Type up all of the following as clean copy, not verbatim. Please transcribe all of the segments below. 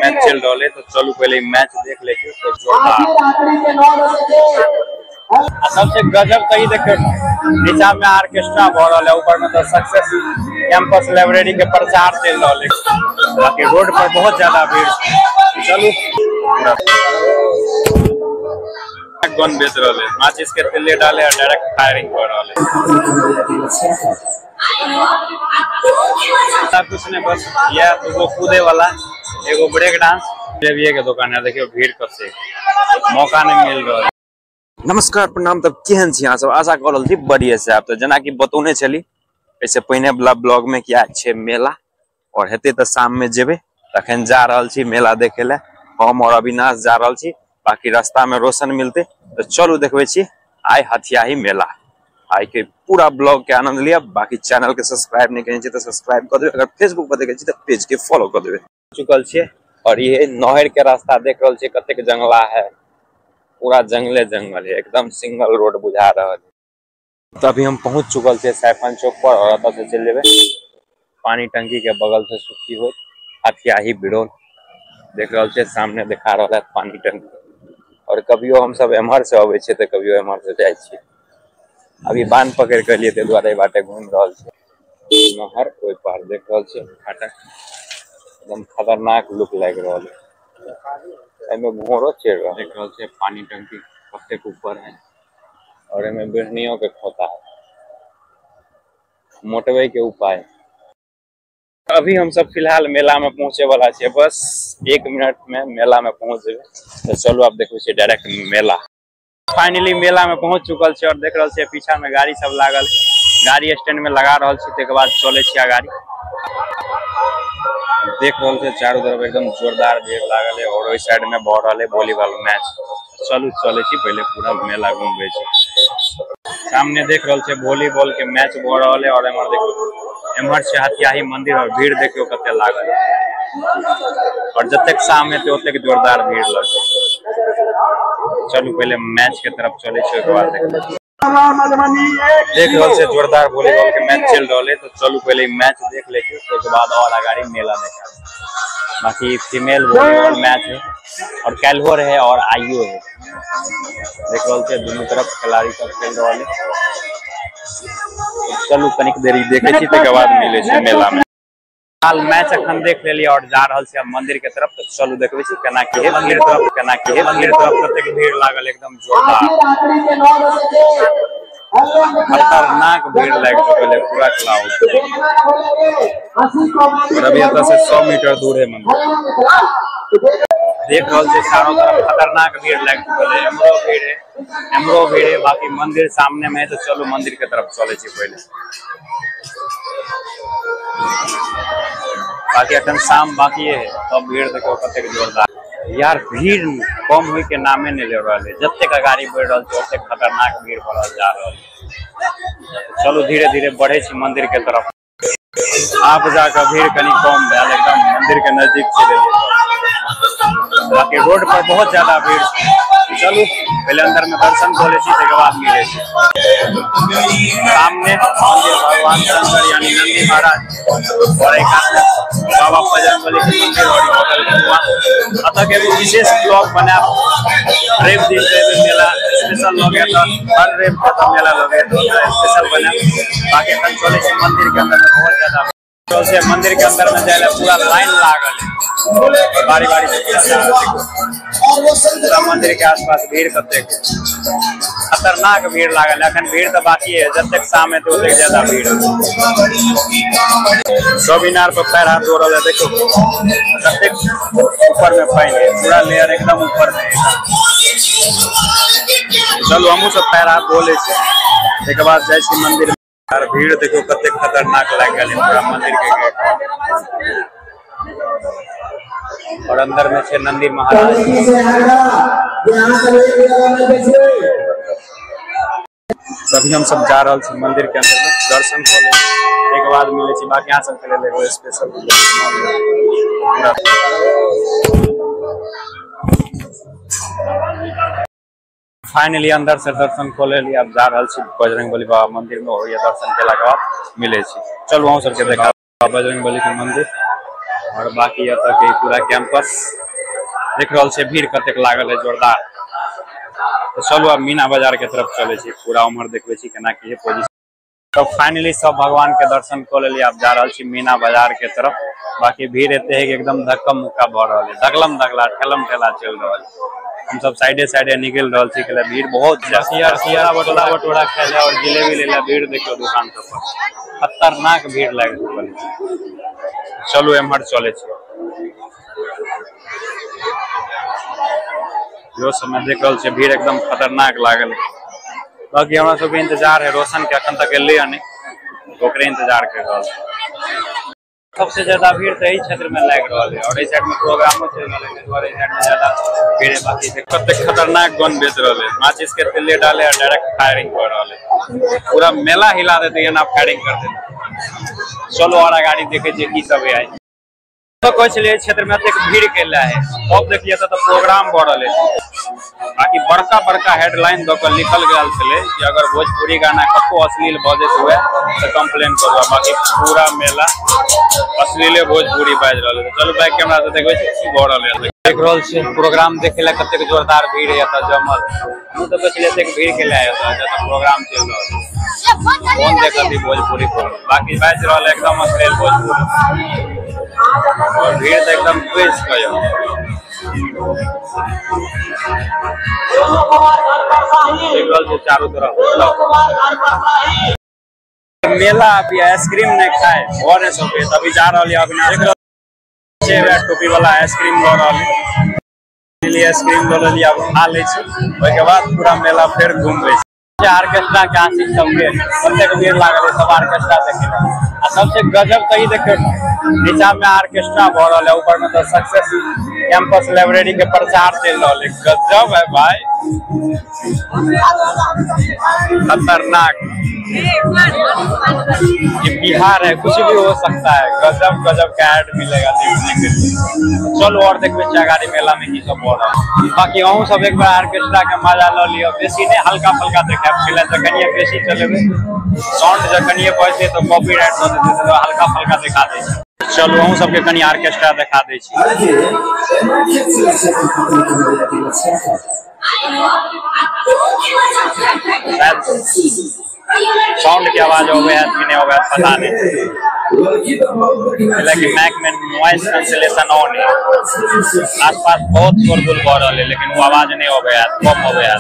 Match चल रहा है, तो चलू पहले मैच देख लेके तो जोरदार। सबसे गजब तो ही देखो नीचा में ऑर्केस्ट्रा भ रहा है, ऊपर में तो सक्सेस कैंपस लाइब्रेरी के प्रचार चल रहा है। बाकी रोड पर बहुत ज्यादा भीड़। चलू गन बेच रहा है, माचिस के तिल्ले डाले और डायरेक्ट फायरिंग कर रहा है। कुछ नहीं, बस यह तो कूदे वाला एगो ब्रेक डांस देविये के दुकान है। देखियो भीड़ कब से मौका नहीं मिल रहा है। नमस्कार प्रणाम, तब केहन छी अहाँ सब? आशा कर रहल छी बढ़िया से। आप तो जना कि बतौने छली ऐसे पहिने वाला ब्लॉग में क्या छे मेला, और हेते तो शाम में जेबे, तखन जा रहल छी मेला देखे ले। हम और अविनाश जा रहल छी, बाकी रास्ता में रोशन मिलते तो चलू देखबे छी आइ हथियाही मेला। आई के पूरा ब्लॉग के आनंद लिया। बाकी चैनल के सब्सक्राइब नहीं करें तो सब्सक्राइब कर देवे, अगर फेसबुक पर देखे तो पेज के फॉलो कर देवे। चुकल छे और ये नहर के रास्ता देख रहल छे, कतेक जंगला है, पूरा जंगले जंगल है, एकदम सिंगल रोड बुझा रहा है। तो अभी हम पहुंच चुकल छे सैफन चौक पर, और अतः से चल जेबे पानी टंकी के बगल से सुखी हो हथियाही बिड़ोल। देख रहल छे सामने दिखा रहा है पानी टंकी। और कभियो हम सब एम्हर से अबे छे तो कभियो एम्हर से जाय छे। अभी बांध पकड़ के लिए द्वारे बाटे घूम रहल छे नहर ओइ पार। देख रहल छे फाटक एकदम खतरनाक लुक लाग रहल है। एमे घोड़ो चढ़ रहा है। देख रहल छे पानी टंकी कतेक ऊपर है, और एमे बिढ़नियों के खोता है, मोटवे के उपाय। अभी हम सब फिलहाल मेला में पहुंचे वाला छे, बस 1 मिनट में मेला में पहुंच जेबे। तो चलो आप देखो छे डायरेक्ट मेला। फाइनली मेला में पहुंच चुकल छे, और देख रहल छे पीछा में गाड़ी सब लागल, गाड़ी स्टैंड में लगा रहल छे। तेके बाद चले छे गाड़ी। देख रहल छे चारों तरफ एकदम जोरदार भीड़ लागल है, और ओइ साइड में भ रहल है वॉलीबॉल मैच। चलू चले छी पहले पूरा मेला घूमबे छी। सामने देख रहल छे वॉलीबॉल के मैच भ रहल है, और एमर देखो एमहर से हथियाही मंदिर, और भीड़ देखियो कते लागल है। और जतेक शाम में ओतेक जोरदार भीड़ लगे। चलू पहले मैच के तरफ चले छी, ओकर बाद देख रहल छे जोरदार वॉलीबॉल के मैच चल रहल है। तो चलू पहले मैच देख लेके, उसके बाद और आगाड़ी मेला देखे। बाकी फीमेल वॉलीबॉल मैच है, और कैलहो है और आइयो है। देख रहल छे दोनों तरफ खिलाड़ी सब खेल रहल है। चलू कनिक देरी देखे छी, तके बाद मिले छी मेला में। हाल मैच अखन देख लेलिए और जा रहल छी मंदिर के तरफ। तो चलू देखबे छी केना की है मंदिर तरफ, केना की है मंदिर तरफ कतेक भीड़ लागल, एकदम जोरदार खतरनाक भीड़ लाग चुकल है, पूरा क्लाउड। और अभी एतऽ से 100 मीटर दूर है मंदिर। देख रहल छे चारों तरफ खतरनाक भीड़ लाग चुकल है, एमरो भीड़ है। बाकी मंदिर सामने में है, तो चलो मंदिर के तरफ चले छी पहले। बाकी अखन शाम बाकी है, तब भीड़ देखो कतेक जोरदार। यार भीड़ कम हुई के नामे नहीं ले रहा है, जतेक गाड़ी बढ़ रहा है ओतेक खतरनाक भीड़ बढ़ल जा रहा है। चलो धीरे धीरे बढ़े छी मंदिर के तरफ। आप जाकर भीड़ कनी कम भेल, एकदम मंदिर के नजदीक चले गए। बाकी रोड पर बहुत ज्यादा भीड़। चलू पहले अंदर में दर्शन कर ले, के बाद मिले सामने मंदिर भगवान शंकर यानी नंदी महाराज, और एक बाबा बजरंगबली के मंदिर और होटल हुआ। अतः के विशेष ब्लॉग बना रेव दिन मेला स्पेशल लगे, तो हर रेव का मेला लगे तो स्पेशल बना। बाकी चले मंदिर के अंदर में बहुत ज्यादा से मंदिर के अंदर में जाए पूरा लाइन लागल है, बारी बारी से पूरा मंदिर के आसपास भीड़ कते खतरनाक भीड़ लागल। अखन भीड़ तो बाकी है, जब तक शाम है तो उतने ज्यादा भीड़। सब इनार पर पैर हाथ धो रहा है, देखो कते ऊपर में पानी है, पूरा लेयर एकदम ऊपर में। चलो हमू सब पैर हाथ धो ले, एक बाद जाए मंदिर। यार भीड़ देखो कते खतरनाक लग गया पूरा मंदिर के गेट। और अंदर में छे नंदी महाराज। तभी हम सब जा रहे छी मंदिर के अंदर में दर्शन कर ले, एक बाद मिले छी। बाकी यहाँ सब के लिए स्पेशल फाइनली अंदर से दर्शन कर ले। अब जा रहा छी बजरंगबली बाबा मंदिर में, और ये दर्शन के बाद मिले छी। चलो वहाँ सबके देखा बजरंगबली के मंदिर, और बाकी एतऽ के पूरा कैंपस देख रहल छै, भीड़ कतेक लागल है जोरदार। तो चलू अब मीना बाजार के तरफ चले छी, पूरा उम्र देखबे छी केना की है पोजीशन। तो फाइनली सब भगवान के दर्शन कर लेलिए, अब जा रहल छी मीना बाजार के तरफ। बाकी भीड़ एते है कि एकदम धक्कम मुक्का भ रहल है, दगलम दगला ठेलम ठेला चल रहल है। हम सब साइडे साइडे निकल रहल छी, भीड़ बहुत सियारा बटोरा खाए ले और जिलेबी ले ले। भीड़ देखियो दुकान सब पर खतरनाक भीड़ लाग रहल है। चलू एम्हर चले छी। जो समय देख रहल छै भीड़ एकदम खतरनाक लागल है। बाकी हमरा सबके इंतजार है रोशन के, अखन तक एले नहीं, ओकरे इंतजार कर रहल छै। सबसे ज्यादा भीड़ तो यही क्षेत्र में लाग रहा है और इस साइड में प्रोग्रामो चल रहा है, और इस साइड में ज्यादा भीड़ है। बाकी कते खतरनाक गन बेच रहा है, माचिस के तिल्ले डाले और डायरेक्ट फायरिंग कर रहा है। पूरा मेला हिला देते हैं ना, फायरिंग कर देते। चलो और गाड़ी देखे की सब है। तो कहे क्षेत्र में भीड़ के है, अब देखिए तो प्रोग्राम बढ़ल है। बाकी बड़का बड़का हेडलाइन दो कर लिखल गया कि अगर भोजपुरी गाना कतो अश्लील बजत हुए तो कंप्लेन करो। बाकी पूरा मेला अश्लीले भोजपुरी बाज रहा है। चलो बैक कैमरा से देखबे की भ रहल है। देख रहल छी प्रोग्राम देखे ला कते जोरदार भीड़ है एत जमल। हम तो पछले से भीड़ के लिए आया प्रोग्राम चल रहा है, कौन देखती भोजपुरी पर। बाकी बाज रहा है एकदम अश्लील भोजपुरी और भीड़ तो एकदम क्रेज का चारों तरफ मेला। अभी आइसक्रीम नहीं खाए और अभी जा रहा है टोपी वाला आइसक्रीम लो रहा आइसक्रीम लो लिया, खा ले के बाद पूरा मेला फिर घूम ले। आर्केस्ट्रा के आशिक सबके कतेक भीड़ लागल है, सब आर्केस्ट्रा देखे। सबसे गजब तो ही देखियो नीचा में आर्केस्ट्रा भ रहा है, ऊपर में तो सक्सेस कैंपस लाइब्रेरी के प्रचार चल रहा है। गजब है भाई, खतरनाक। ये बिहार है, कुछ भी हो सकता है। गजब गजब का ऐड मिलेगा देखने के लिए। चलो और देखबे गाड़ी मेला में की सब हो रहा है। बाकी अहूँ सब एक बार आर्केस्ट्रा के मजा ल लियो, बेसी नहीं हल्का फल्का देखा पहले जखनिए बेसी चलेबे साउंड जखनिए बजते तो कॉपीराइट दे देते, तो हल्का फल्का दिखा दे। चलो हम सबके कनी आर्केस्ट्रा दिखा दे छी। साउंड की आवाज हो गया कि नहीं हो गया पता नहीं, लेकिन मैक में नॉइस कैंसिलेशन ऑन है। आसपास बहुत शोरगुल हो रहा है लेकिन वो आवाज नहीं हो गया, कम हो गया।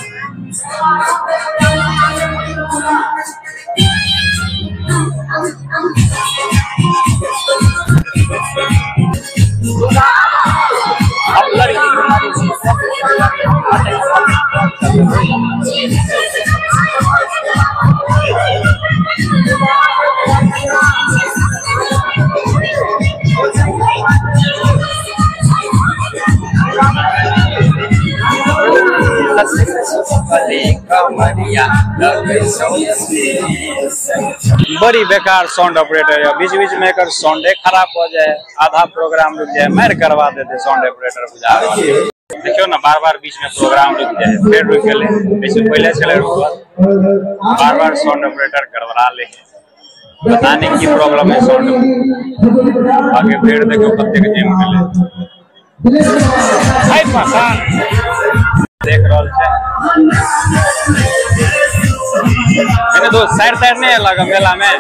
बड़ी बेकार साउंड ऑपरेटर है, बीच बीच में एक साउंड खराब हो जाए, आधा प्रोग्राम रुक जाए, मार करवा देते साउंड ऑपरेटर बुझा रहा है। देखियो ना बार बार बीच में प्रोग्राम रुक जाए, फिर रुक गए, बीच में पहले चले बार बार साउंड ऑपरेटर गड़बड़ा ले, पता नहीं की प्रॉब्लम है साउंड। आगे भीड़ देखो कते जिम मिले हाय पसंद देख रहल छे। मैंने तो साइड साइड नहीं लगा मेला में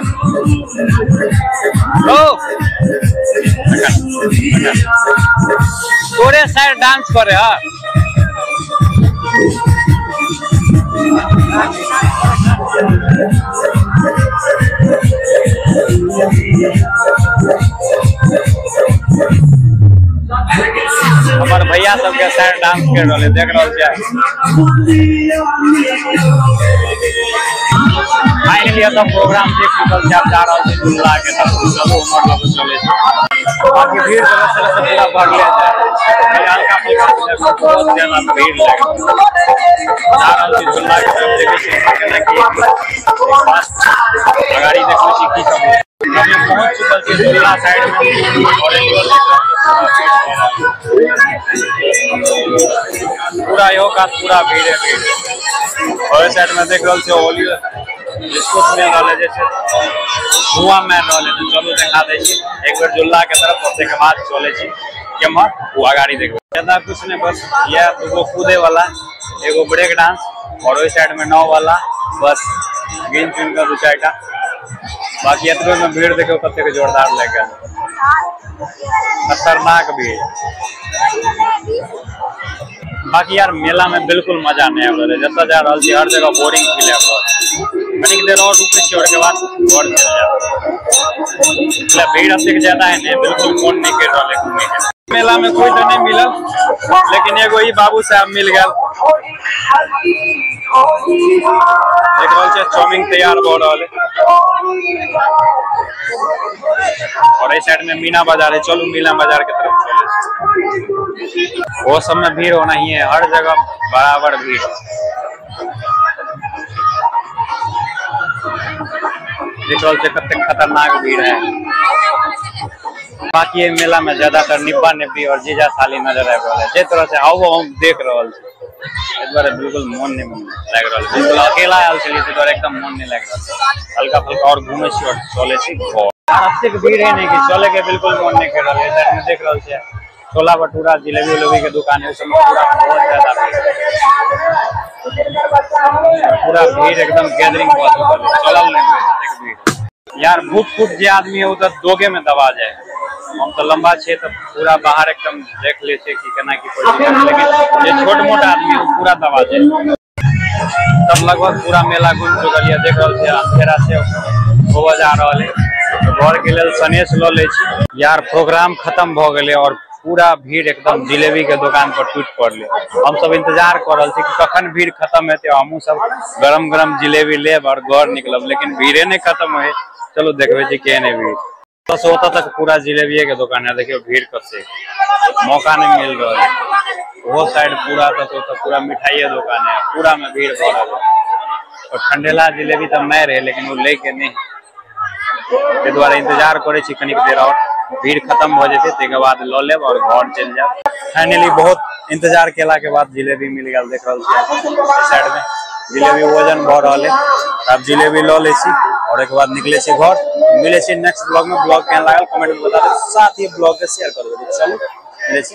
थोड़े साइड डांस करे हा। हमारे भैया सबके साइड डांस कर रहे देख रहे फाइनली सब प्रोग्राम देख चुकल जा रहा है झूला के चलो मतलब चले बाकी भीड़ से पूरा बढ़ लिया जाए हल्का फुल्का बहुत ज्यादा भीड़ लगे जा रहा है झूला के तरफ देखे गाड़ी देखो की सब पहुंच चुकल झूला साइड पूरा यो का पूरा भीड़ है भीड़ और साइड में देख रहे हो होली बिस्कुट में डाले जैसे धुआं मार रहा है। चलो देखा दे एक बेर जुल्ला के तरफ उसके बाद चले केमर हुआ गाड़ी देखो ज्यादा कुछ नहीं, बस यह दूगो कूदे वाला, एगो ब्रेक डांस और वही साइड में नाव वाला, बस गिन चुन का 2-4टा। बाकी इतने में भीड़ देखो कते जोरदार लगे, खतरनाक भीड़। बाकी यार मेला में बिल्कुल मजा नहीं आवे रे, जब जा रहल छी हर जगह बोरिंग फील आवे। कनिक देर और रुके छी और के बाद घर चल जाओ। भीड़ अत्यधिक ज्यादा है ने, बिल्कुल मन नहीं कर रहा है घूमने के। मेला में कोई तो नहीं मिलल, लेकिन एगो ही बाबू साहब मिल गया। देख रहल छी चाउमीन तैयार हो रहा है और इस साइड में मीना बाजार है। चलो मीना बाजार की तरफ चले। वो सब में भीड़ होना ही है, हर जगह बराबर भीड़। देख रहल छी कते खतरनाक भीड़ है। बाकी ये मेला में ज्यादातर निब्बा निब्बी और जीजा साली नजर आ रहा है। जिस तरह से आओ हम देख रहा एक बार बिल्कुल मन नहीं लग रहा, बिल्कुल अकेला आयल छलिए तो एकदम मन नहीं लग रहा। हल्का फुल्का और घूमे छी और चले छी घर। अत्यधिक भीड़ है नहीं कि चले के बिल्कुल मन नहीं कर रहा है। साइड में देख रहा है छोला भटूरा जिलेबी उलेबी के दुकान है, उसमें पूरा बहुत ज्यादा पूरा भीड़ एकदम गैदरिंग चलल नहीं यार। भूख फूट जो आदमी है उधर दोगे में दबा जाए। हम तो लंबा छे तो पूरा बाहर एकदम देख ले कि केना की कोई, लेकिन ये छोट मोट आदमी है पूरा दबा जाए। तब लगभग पूरा मेला घूम चुकल है। देख रहा है अंधेरा से हो जा रहा है। घर के लिए सनेश लो ले यार। प्रोग्राम खत्म भ गए और पूरा भीड़ एकदम जिलेबी के दुकान पर टूट पड़े। हम सब इंतजार कर रहे थे कि कखन भीड़ खत्म हेते, हमहू सब गरम गरम जिलेबी लेब और घर निकलब, लेकिन भीड़े नहीं खत्म हुए। चलो देखबे जी के नहीं भीड़। बस होता तक पूरा जिलेबी के दुकान है। देखियो भीड़ कसे मौका नहीं मिल रहा है। वो साइड पूरा तो पूरा मिठाई दुकान है, पूरा में भीड़ भरल है। और ठंडेला जिलेबी तो नहीं रहे, लेकिन वो लेके नहीं के द्वारा इंतजार करे छी कनिक देर और भीड़ खत्म हो जाते तेके बाद लो लेब और घर चल जाए। फाइनली बहुत इंतजार केला के बाद जिलेबी मिल गया। देख रहा साइड में जिलेबी वजन भ रहा है। अब जिलेबी लो ले छी और एक बाद निकले छी घर। मिले छी नेक्स्ट ब्लॉग में। ब्लॉग केहन लागल कमेंट में बता दे, साथ ही ब्लॉग के शेयर कर दे। चलो मिले छी।